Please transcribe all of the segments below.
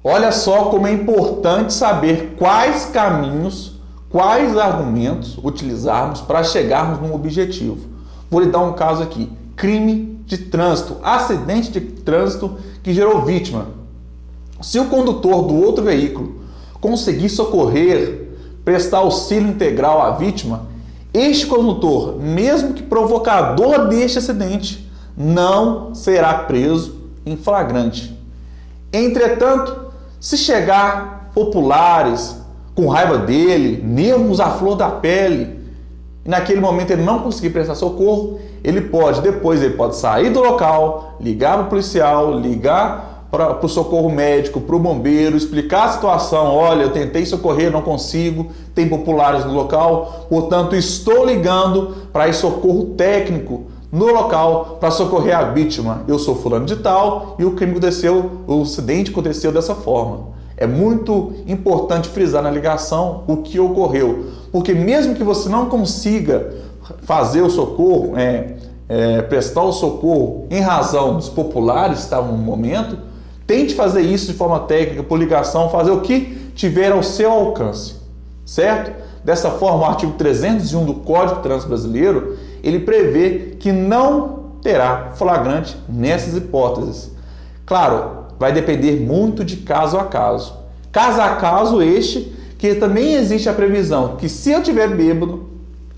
Olha só como é importante saber quais caminhos, quais argumentos utilizarmos para chegarmos num objetivo. Vou lhe dar um caso aqui: crime de trânsito, acidente de trânsito que gerou vítima. Se o condutor do outro veículo conseguir socorrer, prestar auxílio integral à vítima, este condutor, mesmo que provocador deste acidente, não será preso em flagrante. Entretanto, se chegar populares com raiva dele, nervos à flor da pele, e naquele momento ele não conseguir prestar socorro, ele pode sair do local, ligar para o policial, ligar para o socorro médico, para o bombeiro, explicar a situação: olha, eu tentei socorrer, não consigo, tem populares no local, portanto estou ligando para socorro técnico no local para socorrer a vítima. Eu sou fulano de tal e o acidente aconteceu dessa forma. É muito importante frisar na ligação o que ocorreu, porque mesmo que você não consiga fazer o socorro, prestar o socorro em razão dos populares que estavam no momento, tente fazer isso de forma técnica, por ligação, fazer o que tiver ao seu alcance, certo? Dessa forma, o artigo 301 do Código de Trânsito Brasileiro, ele prevê que não terá flagrante nessas hipóteses. Claro, vai depender muito de caso a caso. Caso a caso este, que também existe a previsão que se eu tiver bêbado,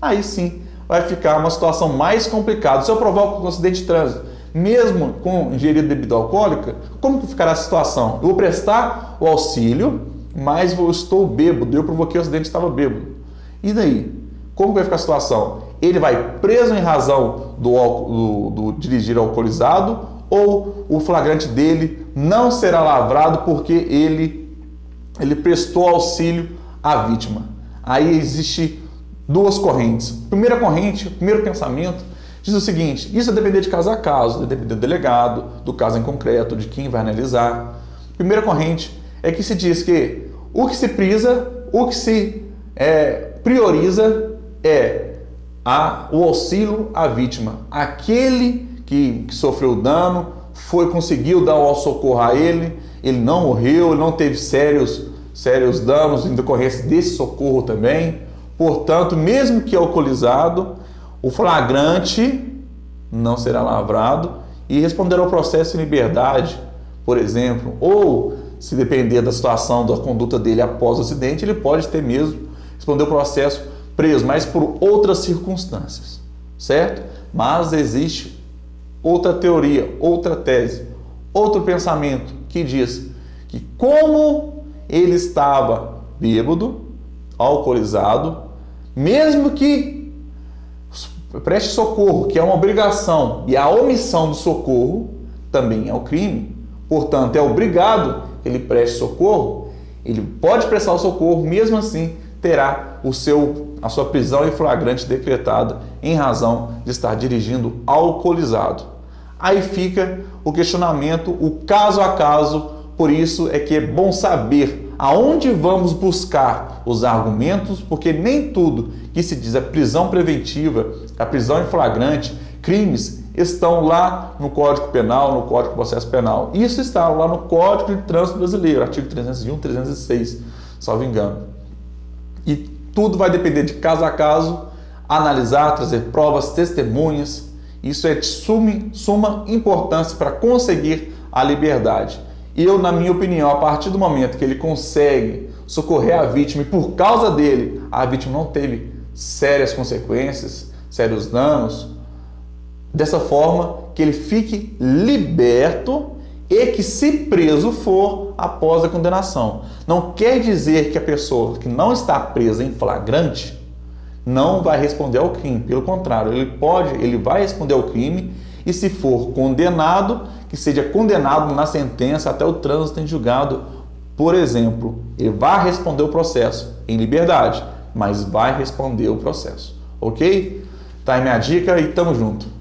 aí sim vai ficar uma situação mais complicada. Se eu provoco um acidente de trânsito, mesmo com ingerido de bebida alcoólica, como que ficará a situação? Eu vou prestar o auxílio, mas eu estou bêbado, eu provoquei o acidente e estava bêbado. E daí? Como vai ficar a situação? Ele vai preso em razão do dirigir alcoolizado, ou o flagrante dele não será lavrado porque ele prestou auxílio à vítima? Aí existe duas correntes. Primeira corrente, primeiro pensamento, diz o seguinte: isso vai depender de caso a caso, vai depender do delegado, do caso em concreto, de quem vai analisar. Primeira corrente é que se diz que o que se prioriza é o auxílio à vítima. Aquele que sofreu dano, conseguiu dar o socorro a ele, ele não morreu, ele não teve sérios danos em decorrência desse socorro também. Portanto, mesmo que alcoolizado, o flagrante não será lavrado e responderá ao processo em liberdade, por exemplo. Ou, se depender da situação, da conduta dele após o acidente, ele pode ter mesmo responder o processo preso, mas por outras circunstâncias, certo? Mas existe outra teoria, outra tese, outro pensamento que diz que, como ele estava bêbado, alcoolizado, mesmo que preste socorro, que é uma obrigação, e a omissão do socorro também é o crime, portanto é obrigado que ele preste socorro, ele pode prestar o socorro, mesmo assim terá a sua prisão em flagrante decretada em razão de estar dirigindo alcoolizado. Aí fica o questionamento, o caso a caso. Por isso é que é bom saber aonde vamos buscar os argumentos, porque nem tudo que se diz a prisão preventiva, a prisão em flagrante, crimes, estão lá no Código Penal, no Código de Processo Penal. Isso está lá no Código de Trânsito Brasileiro, artigo 301, 306, salvo engano. E tudo vai depender de caso a caso, analisar, trazer provas, testemunhas. Isso é de suma importância para conseguir a liberdade. Eu, na minha opinião, a partir do momento que ele consegue socorrer a vítima e por causa dele a vítima não teve sérias consequências, sérios danos, dessa forma que ele fique liberto e que, se preso for, após a condenação. Não quer dizer que a pessoa que não está presa em flagrante não vai responder ao crime. Pelo contrário, ele vai responder ao crime, e se for condenado, que seja condenado na sentença até o trânsito em julgado, por exemplo. Ele vai responder o processo em liberdade, mas vai responder o processo. Ok? Tá aí minha dica e tamo junto.